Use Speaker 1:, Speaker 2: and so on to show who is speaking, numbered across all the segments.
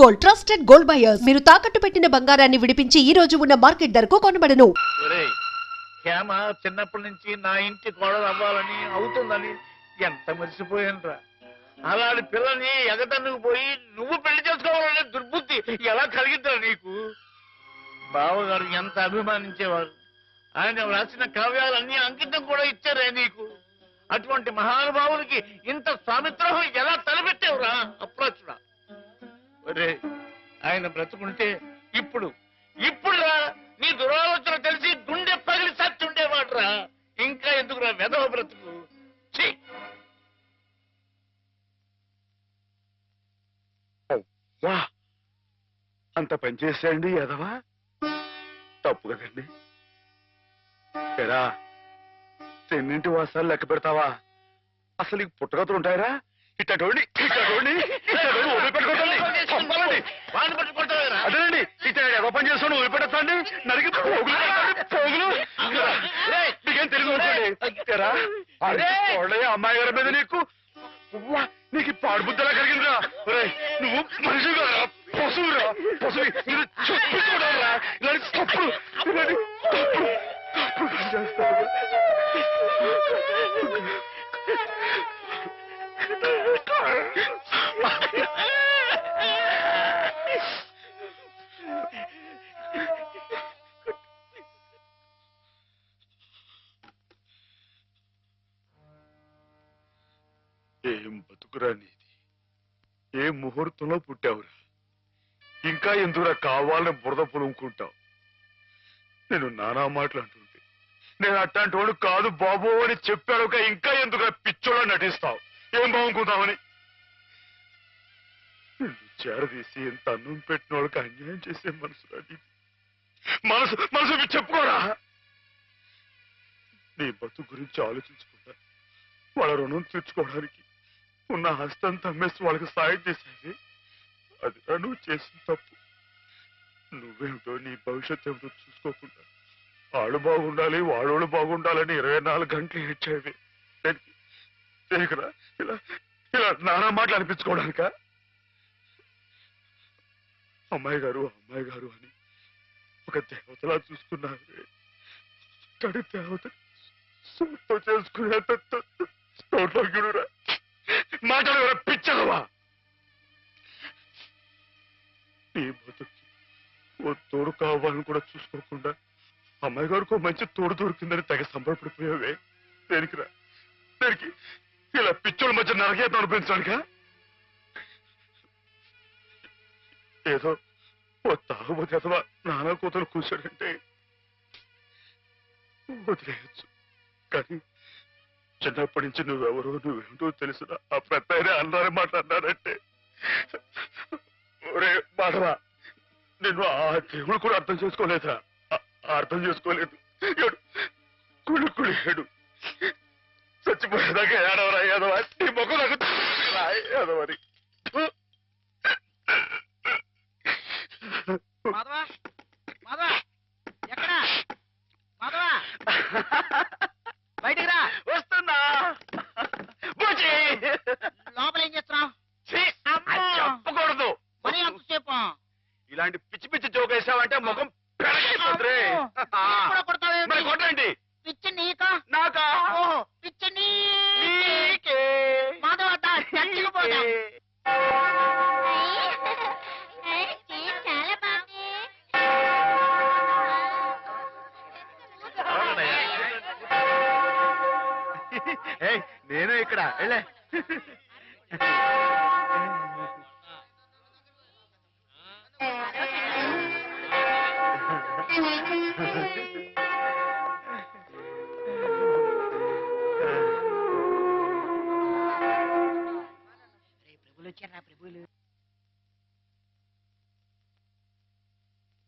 Speaker 1: Gold trusted gold buyers. మీరు తాకట్టు పెట్టిన బంగారాన్ని విడిపించి ఈ రోజు ఉన్న మార్కెట్ ధరకు కొనబడను.
Speaker 2: హేమ చిన్నప్పటి నుంచి నా ఇంటి కోడలు అవ్వాలని అవుతుందని ఎంత మర్చిపోయానురా. అలాంటి పిల్లని ఎగటన్నుకు పోయి నువ్వు పెళ్లి చేసుకోవాలనే దుర్బుద్ధి ఎలా కలిగిందిరా నీకు? బావగారు ఎంత అభిమానించేవారు. ఆయన రాసిన కావ్యాలన్నీ అంకితం కూడా ఇచ్చారే నీకు. అటువంటి మహానుభావునికి ఇంత స్వామిత్రోహం ఎలా తలపెట్టావురా అప్రాచుడా? ఒరే, ఆయన బ్రతుకుంటే ఇప్పుడు నీ దురాలోచన తెలిసి గుండె పగిలి సచ్చుండేవాడురా. ఇంకా ఎందుకురా వెధవ బ్రతుకు?
Speaker 3: అంత పనిచేసాయండి ఎదవా, తప్పు కదండి. ఎరా చెన్నింటి వాసాలు లెక్క పెడతావా? అసలు నీకు పుట్టగతులు ఉంటాయరా? అదేనండి ఇతడు ఎవ పని చేస్తాను వదిలిపెడతాండి, నరికి పోగులు నీకేం తెలుగు అమ్మాయి గారి మీద నీకు పాడుబుద్ధలా కలిగిందిరా. నువ్వు మనిషి కదా, పశువురా పశువు. చెప్పుకోవడారా ఇలాంటి తప్పుడు చేస్తారు. ఏం బతుకురా నీది? ఏ ముహూర్తంలో పుట్టావురా? ఇంకా ఎందుకురా కావాలని బురద పులుముకుంటావు? నేను నానా మాటలు అంటుంటే నేను అట్లాంటి వాడు కాదు బాబు అని చెప్పాడు. ఇంకా ఎందుకురా పిచ్చోళ్ళ నటిస్తావు? ఏం బాగుంకుందామని నిన్ను చేరదీసి ఎంత అన్నం పెట్టిన వాళ్ళకి అన్యాయం చేసే మనసురా నీది. మనసు చెప్పుకోరా. నీ బతుకు గురించి ఆలోచించుకుంటా వాళ్ళ రుణం తీర్చుకోవడానికి ఉన్న హస్తంతా అమ్మేసి వాళ్ళకి సాయం చేసేది. అది నువ్వు చేసిన తప్పు. నువ్వేమిటో నీ భవిష్యత్తు ఏమిటో చూసుకోకుండా వాడు బాగుండాలి వాడోళ్ళు బాగుండాలని 24 గంటలు ఏడ్చేవి. ఇలా నానా మాటలు అనిపించుకోవడానిక? అమ్మాయి గారు అని ఒక దేవతలా చూసుకున్నారు. దేవత సొంతం చేసుకునేంత రా మాటలు పిచ్చలవా? నీ బతుకి ఓ తోడు కావాలని కూడా చూసుకోకుండా అమ్మాయి గారికి మంచి తోడు దొరికిందని తెగ సంబరపడిపోయావే. దేనికిరా? దేనికి? ఇలా పిచ్చోళ్ళ మధ్య నరకేతం అనిపించడానిక? ఏదో ఓ తాగుబోతే అథవా నానా కూతురు కూర్చోడంటే వదిలేయచ్చు. కానీ చిన్నప్పటి నుంచి నువ్వెవరో నువ్వేమిటో తెలిసిన ఆ పెద్ద అన్నారే మాట్లాడినాడంటే ఒరే మాధవా, నేను ఆ దేవుడు కూడా అర్థం చేసుకోలేదా? అర్థం చేసుకోలేదు. కుళ్ళు చచ్చిపోయేదాకా ఏడవరా ఏదవా? నీ మొక్క నాకు ఏదవని
Speaker 2: బయటికి రా. వస్తున్నా. లోపల ఏం చేస్తున్నావు? చెప్పకూడదు. మరి అంతసేపు ఇలాంటి పిచ్చి పిచ్చి జోక్ వేసావంటే ముఖం పెరగైపోతుంది. కొట్టండి. పిచ్చి నీకా నాకా? ఓహో, పిచ్చి నీకే. మాధవత చచ్చిపోతా. నేను ఇక్కడ వెళ్ళే.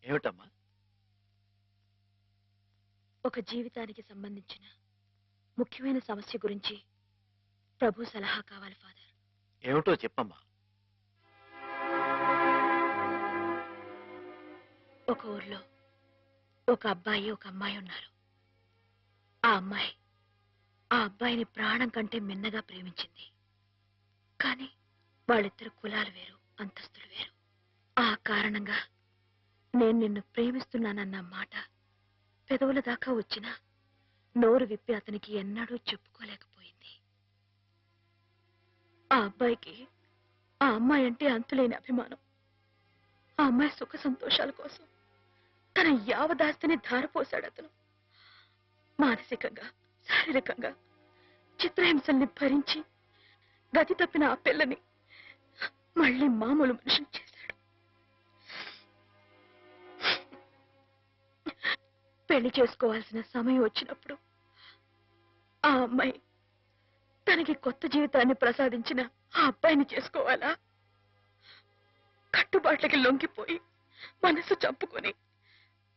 Speaker 2: ఏమిటమ్మా?
Speaker 4: ఒక జీవితానికి సంబంధించిన ముఖ్యమైన సమస్య గురించి ప్రభు సలహా కావాలి ఫాదర్.
Speaker 2: ఏమిటో చెప్పమ్మా.
Speaker 4: ఒక ఊర్లో ఒక అబ్బాయి ఒక అమ్మాయి ఉన్నారు. ఆ అమ్మాయి ఆ అబ్బాయిని ప్రాణం కంటే మిన్నగా ప్రేమించింది. కానీ వాళ్ళిద్దరు కులాలు వేరు, అంతస్తులు వేరు. కారణంగా నేను నిన్ను ప్రేమిస్తున్నానన్న మాట పెదవుల దాకా వచ్చినా నోరు విప్పి అతనికి ఎన్నడూ చెప్పుకోలేకపోయింది. ఆ అబ్బాయికి ఆ అమ్మాయి అంటే అంతులేని అభిమానం. ఆ అమ్మాయి సుఖ సంతోషాల కోసం తన యావదాస్తిని ధారపోశాడు అతను. మానసికంగా శారీరకంగా చిత్రహింసల్ని భరించి గతి తప్పిన ఆ పిల్లని మళ్ళీ మామూలు మనిషిని చేశాడు. పెళ్లి చేసుకోవాల్సిన సమయం వచ్చినప్పుడు ఆ అమ్మాయి తనకి కొత్త జీవితాన్ని ప్రసాదించిన ఆ అబ్బాయిని చేసుకోవాలా? కట్టుబాట్లకి లొంగిపోయి మనసు చంపుకొని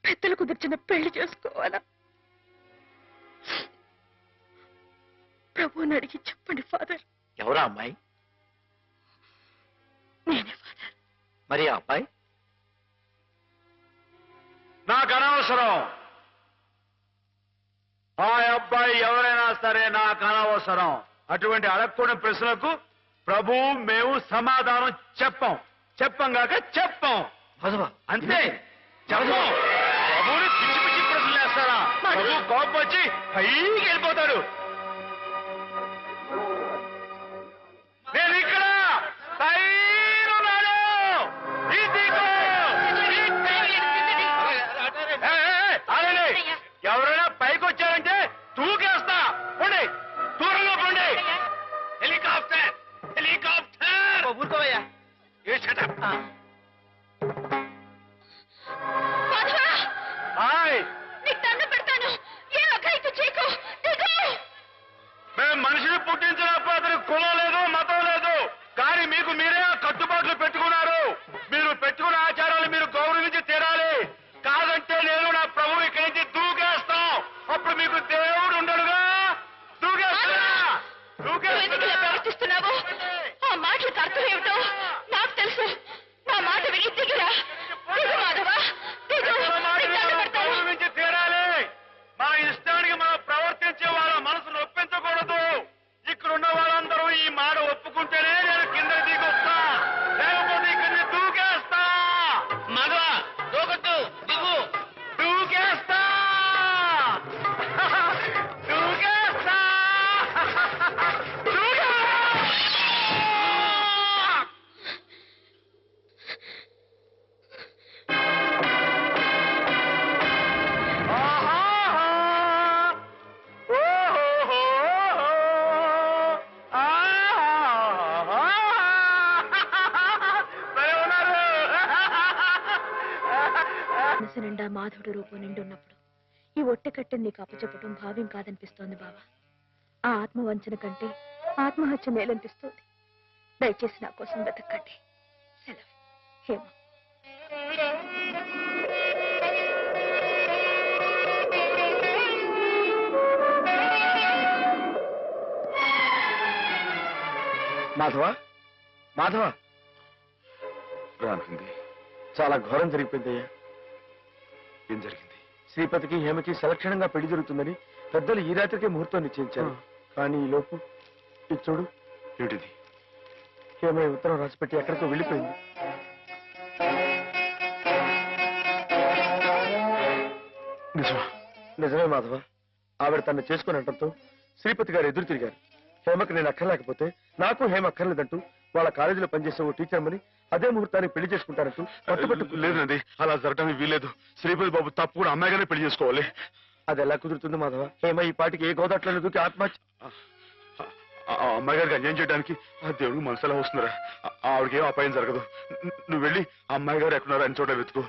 Speaker 4: పెద్దలు కుదిర్చిన పెళ్లి చేసుకోవాలా? ప్రభువుని అడిగి చెప్పండి ఫాదర్.
Speaker 2: ఎవరా అమ్మాయి?
Speaker 4: నేనే ఫాదర్.
Speaker 2: మరి ఆ అబ్బాయి?
Speaker 3: నాకు అనవసరం. ఆ అబ్బాయి ఎవరైనా సరే నాకు అనవసరం. అటువంటి అడగకూడని ప్రశ్నలకు ప్రభు మేము సమాధానం చెప్పంగాక చెప్పం. అంతే చెప్పం. ప్రభుని పిచ్చి పిచ్చి ప్రశ్నలు వేస్తారా? ప్రభు కోపం వచ్చి పైకి వెళ్ళిపోతాడు. నేను ఇక్కడ పైనున్నాను. ఎవరైనా పైకి వచ్చారంటే తూకేస్తా. పోండి, దూరంగా పోండి. Helicopter helicopter. ఊరుకోవయ్యా. మేము మనిషిని పుట్టించినప్పుడు అతనికి కులం లేదు, మతం లేదు. కానీ మీకు మీరే కట్టుబాట్లు పెట్టుకున్నారు. మీరు పెట్టుకున్న ఆచారాలు మీరు గౌరవించి తీరాలి. కాదంటే నేను నా ప్రభు ఇక్కడి నుంచి దూకేస్తాం. అప్పుడు మీకు దేవుడు ఉండడుగా.
Speaker 4: ప్రవర్తిస్తున్నావు. ఆ మాటలకు అర్థం ఏమిటో నాకు తెలుసు. నా మాట విని దిగిరా.
Speaker 3: గౌరవించి తీరాలి. మన ఇష్టానికి మనం ప్రవర్తించే వాళ్ళ మనసు నొప్పించకూడదు. ఇక్కడున్న వాళ్ళందరూ ఈ మాట ఒప్పుకుంటేనే నేను కింద దిగొస్తా. లేకపోతే ఇక్కడిని దూకేస్తా.
Speaker 2: మగ దూకొద్దు, దిగు.
Speaker 3: దూకేస్తా. దూకేస్తా.
Speaker 4: మనసు నిండా మాధవుడు రూపం నిండి ఉన్నప్పుడు ఈ ఒట్టె కట్టెని నీకు అప్పచెప్పటం భావ్యం కాదనిపిస్తోంది బావా. ఆ ఆత్మవంచన కంటే ఆత్మహత్య మేలనిపిస్తోంది. దయచేసి నా కోసం వెతకండి. సెలవు. హేమ.
Speaker 3: మాధవ రానుంది.
Speaker 5: చాలా ఘోరం జరిగిపోయిందయ్యా.
Speaker 3: ఏం జరిగింది?
Speaker 5: శ్రీపతికి హేమకి సలక్షణంగా పెళ్లి జరుగుతుందని పెద్దలు ఈ రాత్రికే ముహూర్తం నిశ్చయించారు. కానీ ఈ లోపు ఇది చూడు.
Speaker 3: ఏంటిది?
Speaker 5: హేమ ఈ ఉత్తరం రాసిపెట్టి ఎక్కడికో వెళ్ళిపోయింది.
Speaker 3: నిజమా?
Speaker 5: నిజమే మాధవ. ఆవిడ తను చేసుకుని అంటంతో శ్రీపతి గారు ఎదురు తిరిగారు. హేమకి నేను అక్కర్లేకపోతే నాకు హేమ అక్కర్లేదంటూ వాళ్ళ కాలేజీలో పనిచేసే ఓ టీచర్మని అదే ముహూర్తానికి పెళ్లి చేసుకుంటారంటూ పట్టుబట్టు.
Speaker 3: లేదండి, అలా జరగడానికి వీలేదు. శ్రీపతి బాబు తప్పు కూడా అమ్మాయిగానే పెళ్లి చేసుకోవాలి.
Speaker 5: అది ఎలా కుదురుతుంది మాధవ? హేమ ఈ పాటికి ఏ గోదాట్లను దూకి ఆత్మహత్య.
Speaker 3: ఆ అమ్మాయి గారికి అన్యాయం చేయడానికి ఆ దేవుడికి మనసు ఎలా వస్తున్నారా? ఆవిడకి ఏం అపాయం జరగదు. నువ్వు వెళ్ళి ఆ అమ్మాయి గారు ఎక్కడున్నారా అని చోట వెతుకు.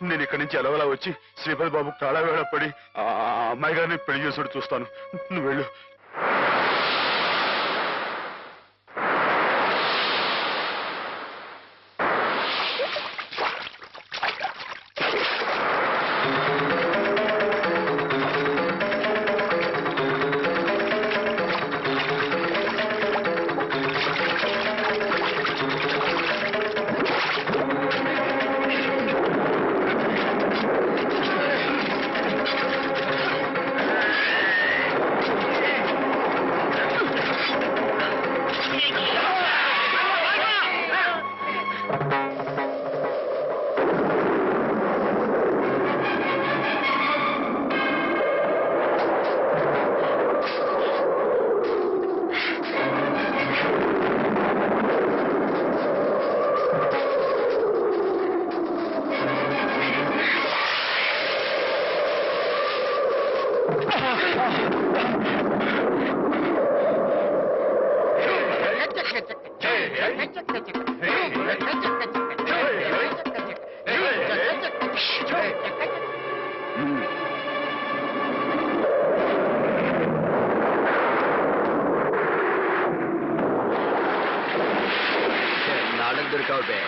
Speaker 3: నేను ఇక్కడి నుంచి ఎలవలా వచ్చి శ్రీపతి బాబు కాళవేళ పడి ఆ అమ్మాయి గారిని పెళ్లి చేసుడు చూస్తాను. నువ్వు వెళ్ళు.
Speaker 5: నాలుగు దొరికావు బే.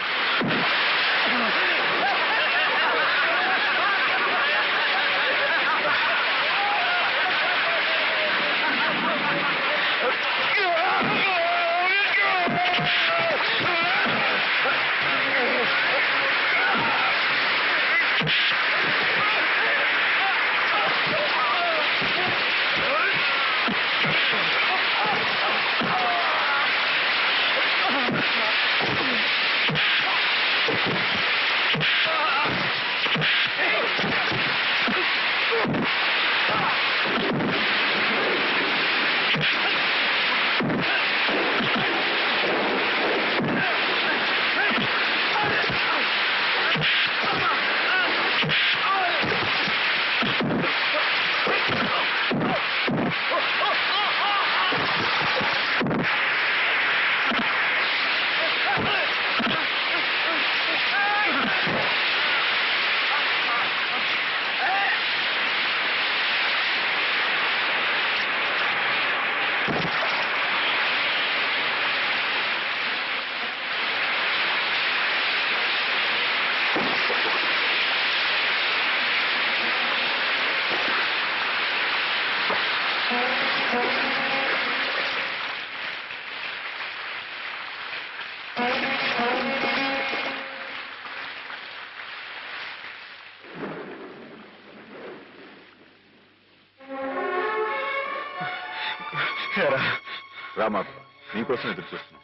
Speaker 3: రామాకు నీకోసం ఎదురు చూస్తున్నాం.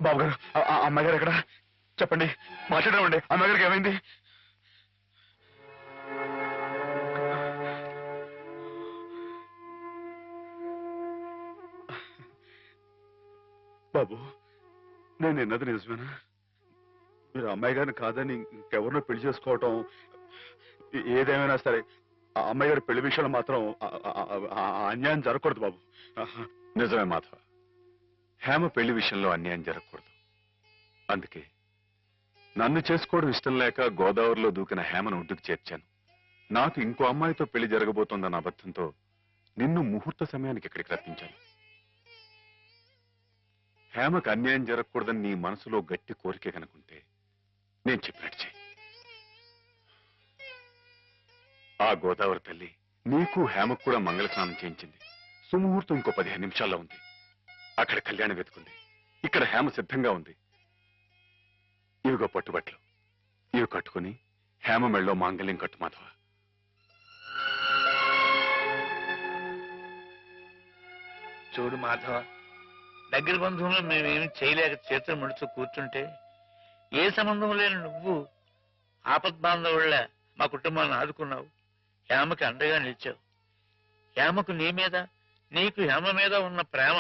Speaker 3: బాబు గారు, అమ్మాయి గారు ఎక్కడ? చెప్పండి, మాట్లాడమండి. అమ్మాయి గారికి ఏమైంది? బాబు, నేను విన్నది నిజమేనా? మీరు అమ్మాయి గారిని కాదని ఇంకెవరినో పెళ్లి చేసుకోవటం, ఏదేమైనా సరే ఆ అమ్మాయి గారి పెళ్లి విషయంలో మాత్రం అన్యాయం జరగకూడదు బాబు. నిజమే మాధవ, హేమ పెళ్లి విషయంలో అన్యాయం జరగకూడదు. అందుకే నన్ను చేసుకోవడం ఇష్టం లేక గోదావరిలో దూకిన హేమను ఒడ్డుకు చేర్చాను. నాకు ఇంకో అమ్మాయితో పెళ్లి జరగబోతోందన్న అబద్ధంతో నిన్ను ముహూర్త సమయానికి ఇక్కడికి రప్పించాను. హేమకు అన్యాయం జరగకూడదని నీ మనసులో గట్టి కోరిక కనుకుంటే నేను చెప్పినట్టు చెయ్యి. ఆ గోదావరి తల్లి నీకు హేమకు కూడా మంగళ స్నానం చేయించింది. సుముహూర్తం ఇంకో 15 నిమిషాల్లో ఉంది. అక్కడ కళ్యాణం వెతుకుంది, ఇక్కడ హేమ సిద్ధంగా ఉంది. ఇవిగో పట్టుబట్లు, ఇవి కట్టుకుని హేమ మెళ్ళలో మాంగళ్యం కట్టు మాధవ.
Speaker 2: చూడు మాధవ, దగ్గర బంధువులు మేమేమి చేయలేక చేతులు ముడుచు కూర్చుంటే ఏ సంబంధం లేని నువ్వు ఆపద్బాంధవుళ్ళ మా కుటుంబాన్ని ఆదుకున్నావు. హేమకి అండగా నిలిచావు. హేమకు నీ మీద, నీకు హేమ మీద ఉన్న ప్రేమ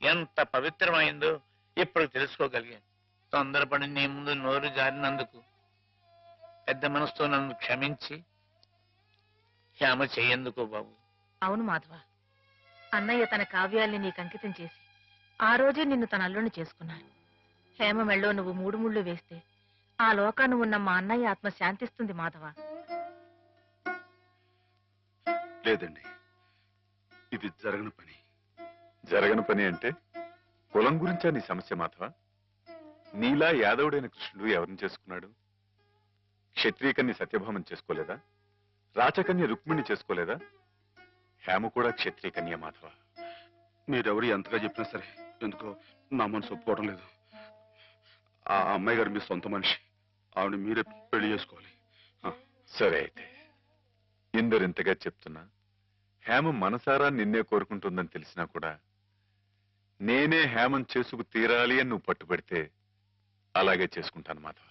Speaker 2: ఎంత పవిత్రమైందో ఇప్పుడు తెలుసుకోగలిగాను. తొందరపడి నీ ముందు నోరు జారినందుకు పెద్ద మనసుతో నన్ను క్షమించి హేమ చెయ్యేందుకు బాబు.
Speaker 4: అవును మాధవ, అన్నయ్య తన కావ్యాల్ని నీకు అంకితం చేసి ఆ రోజే నిన్ను తన అల్లుని చేసుకున్నాడు. హేమ మెళ్ళో నువ్వు 3 ముళ్ళు వేస్తే ఆ లోకాన్ని ఉన్న మా అన్నయ్య ఆత్మ శాంతిస్తుంది మాధవ.
Speaker 3: లేదండి, ఇది జరగని పని. జరగని పని అంటే కులం గురించా నీ సమస్య మాధవ? నీలా యాదవుడైన కృష్ణుడు ఎవరిని చేసుకున్నాడు? క్షత్రియకన్య సత్యభామని చేసుకోలేదా? రాచకన్య రుక్మిణి చేసుకోలేదా? హేమ కూడా క్షత్రియకన్య మాధవ. మీరెవరు ఎంతగా చెప్పినా సరే ఎందుకో నా మనసు ఒప్పుకోవడం లేదు. ఆ అమ్మాయి గారు మీ సొంత మనిషి, ఆవిడ మీరే పెళ్లి చేసుకోవాలి. సరే అయితే, ఇందరింతగా చెప్తున్నా హేమ మనసారా నిన్నే కోరుకుంటుందని తెలిసినా కూడా నేనే హేమం చేసుకు తీరాలి అని నువ్వు పట్టుబడితే అలాగే చేసుకుంటాను మాధవ.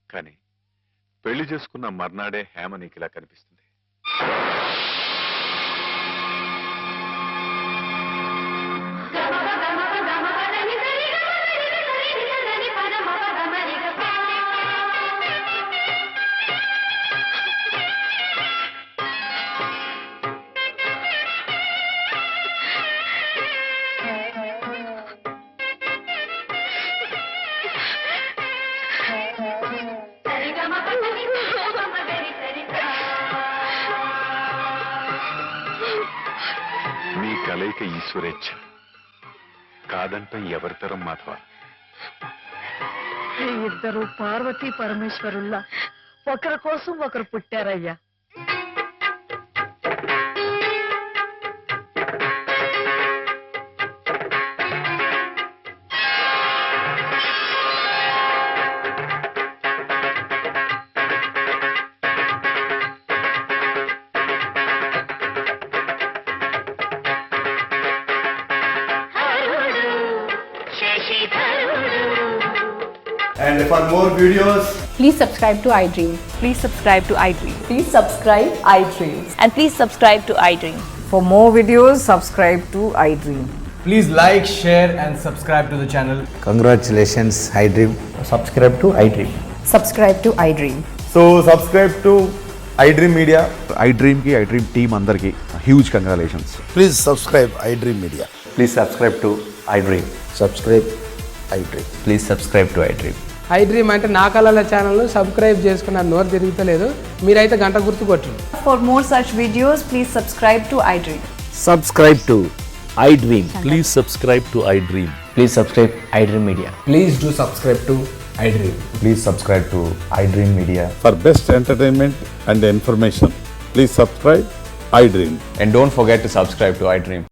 Speaker 3: కానీ పెళ్లి చేసుకున్న మర్నాడే హేమ నీకు ఇలా కనిపిస్తుంది. కలయిక ఈశ్వరేచ్ఛ. కాదంటే ఎవరితరం మాధవ?
Speaker 6: ఇద్దరు పార్వతీ పరమేశ్వరుల్లా ఒకరి కోసం ఒకరు పుట్టారయ్యా.
Speaker 7: And for more videos,
Speaker 8: Please subscribe to iDream.
Speaker 9: Please subscribe to iDream.
Speaker 8: Please subscribe iDream.
Speaker 9: And please subscribe to iDream.
Speaker 6: For more videos, subscribe to iDream.
Speaker 7: please like, share, and subscribe to the channel.
Speaker 10: Congratulations, iDream. Subscribe to iDream.
Speaker 8: Subscribe to iDream.
Speaker 7: So subscribe to iDream Media.
Speaker 11: iDream ki iDream team అందరికి huge congratulations.
Speaker 10: Please subscribe iDream Media.
Speaker 11: Please subscribe to iDream.
Speaker 10: Subscribe iDream.
Speaker 11: Please subscribe to iDream.
Speaker 12: iDream అంటే నా కళల ఛానల్ను subscribe చేసుకున్న నోరు తిరుగుతలేదు. మీరైతే గంట గుర్తు కొట్టండి.
Speaker 8: For more such videos, please subscribe to iDream.
Speaker 10: Subscribe to iDream.
Speaker 11: Please subscribe to iDream.
Speaker 10: Please subscribe iDream Media.
Speaker 12: Please do subscribe to iDream.
Speaker 11: Please subscribe to iDream Media.
Speaker 3: For best entertainment and information, please subscribe iDream.
Speaker 11: And don't forget to subscribe to iDream.